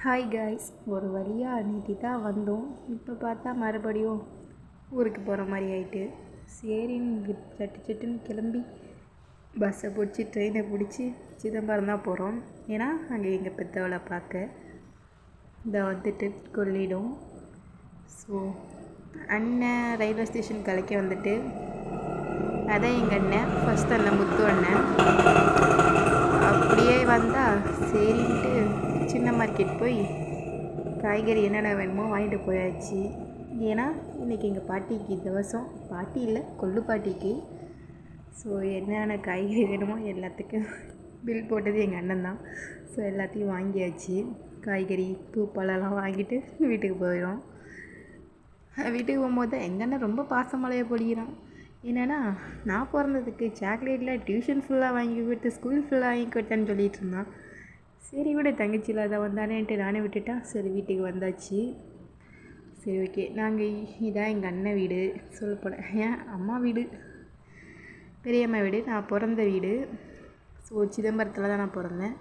Hi guys, ஒரு வழியாக நேற்று தான் வந்தோம். இப்போ பார்த்தா மறுபடியும் ஊருக்கு போகிற மாதிரி ஆயிட்டு, சரின்னு சட்டுன்னு கிளம்பி பஸ்ஸை பிடிச்சி ட்ரெயினை பிடிச்சி சிதம்பரம் தான் போகிறோம். ஏன்னா அங்கே எங்கள் பெற்றவளை பார்க்க இதை வந்துட்டு கொள்ளிடும். ஸோ அண்ணன் ரயில்வே ஸ்டேஷன் கலைக்க வந்துட்டு, அதான் எங்கள் அண்ணன் ஃபஸ்ட் அண்ணன் முத்து அண்ணன் அப்படியே வந்தால் சரின்ட்டு சின்ன மார்க்கெட் போய் காய்கறி என்னென்ன வேணுமோ வாங்கிட்டு போயாச்சு. ஏன்னா இன்றைக்கி எங்கள் பாட்டிக்கு தவசம், பாட்டி இல்லை கொள்ளு பாட்டிக்கு. ஸோ என்னென்ன காய்கறி வேணுமோ எல்லாத்துக்கும் பில் போட்டது எங்கள் அண்ணன் தான். ஸோ எல்லாத்தையும் வாங்கியாச்சு. காய்கறி பூ பழம்லாம் வாங்கிட்டு வீட்டுக்கு போயிடும். வீட்டுக்கு போகும்போது எங்கள் அண்ணன் ரொம்ப பாசமலையை பொழிகிறான். என்னென்னா, நான் பிறந்ததுக்கு சாக்லேட்டில் டியூஷன் ஃபுல்லாக வாங்கி கொடுத்து ஸ்கூல் ஃபுல்லாக வாங்கி கொடுத்தேன்னு சொல்லிகிட்டு இருந்தான். சரி விட, தங்கச்சி இல்லாத வந்தானேன்ட்டு நானே விட்டுட்டேன். சரி வீட்டுக்கு வந்தாச்சு. சரி ஓகே, நாங்கள் இதான் எங்கள் அண்ணன் வீடு. சொல்லப்போனேன் ஏன் அம்மா வீடு, பெரியம்மா வீடு, நான் பிறந்த வீடு. ஸோ சிதம்பரத்தில் தான் நான் பிறந்தேன்.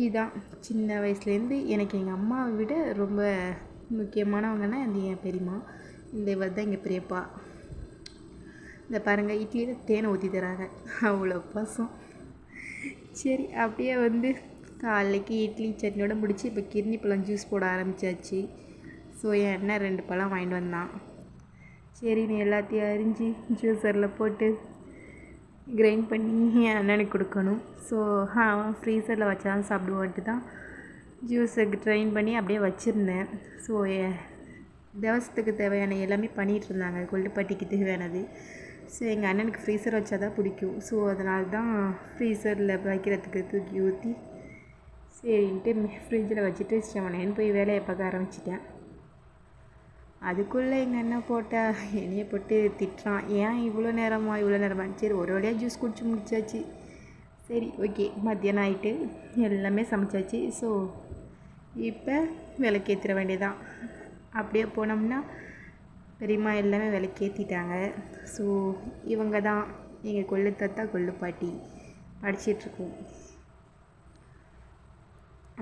இதுதான் சின்ன வயசுலேருந்து எனக்கு எங்கள் அம்மாவை விட ரொம்ப முக்கியமானவங்கன்னா அது என் பெரியம்மா. இந்த இவர் தான் எங்கள் பெரியப்பா. இந்த பாருங்கள், இட்லியில் தேனை ஊற்றி தராங்க, அவ்வளோ பாசம். சரி அப்படியே வந்து காலைக்கு இட்லி சட்னியோட முடிச்சு இப்போ கிர்னி பழம் ஜூஸ் போட ஆரம்பித்தாச்சு. ஸோ என் அண்ணன் 2 பழம் வாங்கிட்டு வந்தான். சரி நீ எல்லாத்தையும் அரிஞ்சு ஜூஸரில் போட்டு கிரைண்ட் பண்ணி என் அண்ணனுக்கு கொடுக்கணும். ஸோ அவன் ஃப்ரீசரில் வச்சாலும் சாப்பிடுவான்ட்டு தான் ஜூஸை ட்ரைன் பண்ணி அப்படியே வச்சுருந்தேன். ஸோ தவசத்துக்கு தேவையான எல்லாமே பண்ணிகிட்டு இருந்தாங்க, கொள்ளுப்பாட்டிக்கு தேவையானது. ஸோ எங்கள் அண்ணனுக்கு ஃப்ரீசர் வச்சா தான் பிடிக்கும். ஸோ அதனால தான் ஃப்ரீசரில் வைக்கிறதுக்கு தூக்கி ஊற்றி சரின்ட்டு ஃப்ரிட்ஜில் வச்சுட்டு செவனேன்னு போய் வேலையை பார்க்க ஆரம்பிச்சிட்டேன். அதுக்குள்ளே எங்கள் அண்ணன் போட்டால் என்னையை போட்டு திட்டுறான், ஏன் இவ்வளோ நேரமா. சரி ஒரு வழியாக ஜூஸ் குடிச்சு முடிச்சாச்சு. சரி ஓகே, மத்தியானம் ஆகிட்டு எல்லாமே சமைச்சாச்சு. ஸோ இப்போ விளக்கேற்றிட வேண்டியதான். அப்படியே போனோம்னா பெரியம்மா எல்லாமே விளக்கேற்றிட்டாங்க. ஸோ இவங்க தான் எங்கள் கொள்ளு தாத்தா கொள்ளு பாட்டி. படிச்சிட்ருக்கோம்.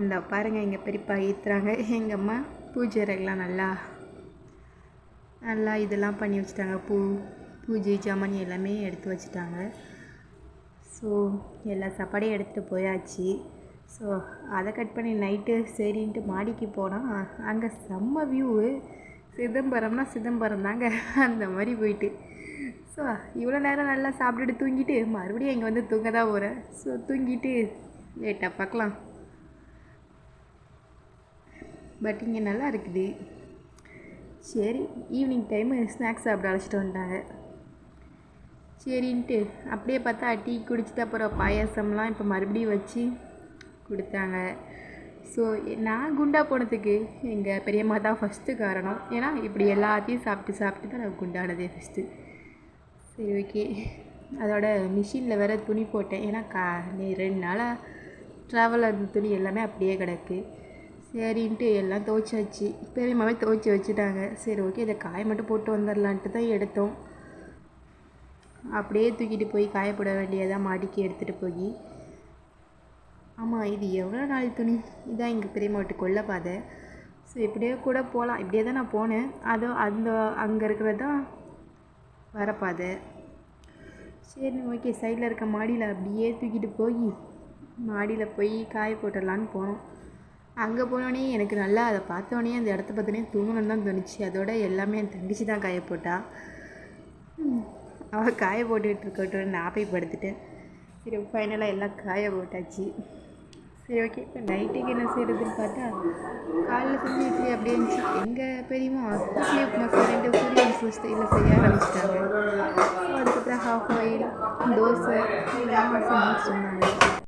அந்த பாருங்கள், எங்கள் பெரியப்பா ஏற்றுறாங்க. எங்கள் அம்மா பூஜை அறைகள்லாம் நல்லா இதெல்லாம் பண்ணி வச்சுட்டாங்க. பூஜை ஜாமான் எல்லாமே எடுத்து வச்சுட்டாங்க. ஸோ எல்லா சாப்பாடையும் எடுத்துகிட்டு போயாச்சு. ஸோ அதை கட் பண்ணி நைட்டு சரின்ட்டு மாடிக்கு போனால் அங்கே செம்ம வியூவு. சிதம்பரம்னா சிதம்பரம் தாங்க, அந்த மாதிரி போயிட்டு. ஸோ இவ்வளோ நேரம் நல்லா சாப்பிட்டுட்டு தூங்கிட்டு மறுபடியும் இங்கே வந்து தூங்க தான் போகிறேன். ஸோ தூங்கிட்டு லேட்டாக பார்க்கலாம். பட் இங்கே நல்லா இருக்குது. சரி ஈவினிங் டைமு ஸ்நாக்ஸ் சாப்பிட அழைச்சிட்டு வந்துட்டாங்க. சரின்ட்டு அப்படியே பார்த்தா டீ குடிச்சிட்டு அப்புறம் பாயாசம்லாம் இப்போ மறுபடியும் வச்சு கொடுத்தாங்க. ஸோ நான் குண்டா போனதுக்கு எங்கள் பெரியம்மா தான் ஃபஸ்ட்டு காரணம். ஏன்னா இப்படி எல்லாத்தையும் சாப்பிட்டு தான் நான் குண்டானதே ஃபஸ்ட்டு. சரி ஓகே, அதோட மிஷினில் வேறு துணி போட்டேன். ஏன்னா 2 நாளாக ட்ராவலில் இருந்த துணி எல்லாமே அப்படியே கிடக்கு. சரின்ட்டு எல்லாம் துவைச்சாச்சு. பெரியம்மாவே துவைச்சி வச்சுட்டாங்க. சரி ஓகே, இதை காய மட்டும் போட்டு வந்துடலான்ட்டு தான் எடுத்தோம். அப்படியே தூக்கிட்டு போய் காயப்பட வேண்டியதாக மாடிக்கு எடுத்துகிட்டு போய். ஆமாம், இது எவ்வளோ நாள் துணி. இதான் எங்கள் பெரியம்மா வீட்டு கொல்லை பாதை. ஸோ இப்படியே கூட போகலாம். இப்படியே தான் நான் போனேன். அங்கே இருக்கிறது தான் வரப்பாதை. சரி ஓகே, சைடில் இருக்க மாடியில் அப்படியே தூக்கிட்டு போய் மாடியில் போய் காய போட்டுடலான்னு போனோம். அங்கே போனோடனே எனக்கு நல்லா அதை பார்த்தோன்னே அந்த இடத்த பார்த்தோன்னே தூங்கணுன்னு தான் தோணுச்சு. அதோட எல்லாமே என் தங்கச்சி தான் காய போட்டா. அவள் காய போட்டுக்கிட்டு இருக்கட்டும், நான் போய் படுத்துட்டேன். சரி ஃபைனலாக எல்லாம் காய போட்டாச்சு. சரி ஓகே, இப்போ நைட்டுக்கு என்ன செய்கிறதுன்னு பார்த்தா காலைல செஞ்சு இட்லி அப்படியே இருந்துச்சு. எங்கள் பெரியம்மா இட்லி உப்புமா செய்யட்டு சூரியன் ஸ்டைலில் செய்ய ஆரம்பிச்சிட்டாங்க. அதுக்கப்புறம் ஹாஃப் ஆயில் தோசை இதெல்லாம் செஞ்சுட்டு இருந்தாங்க.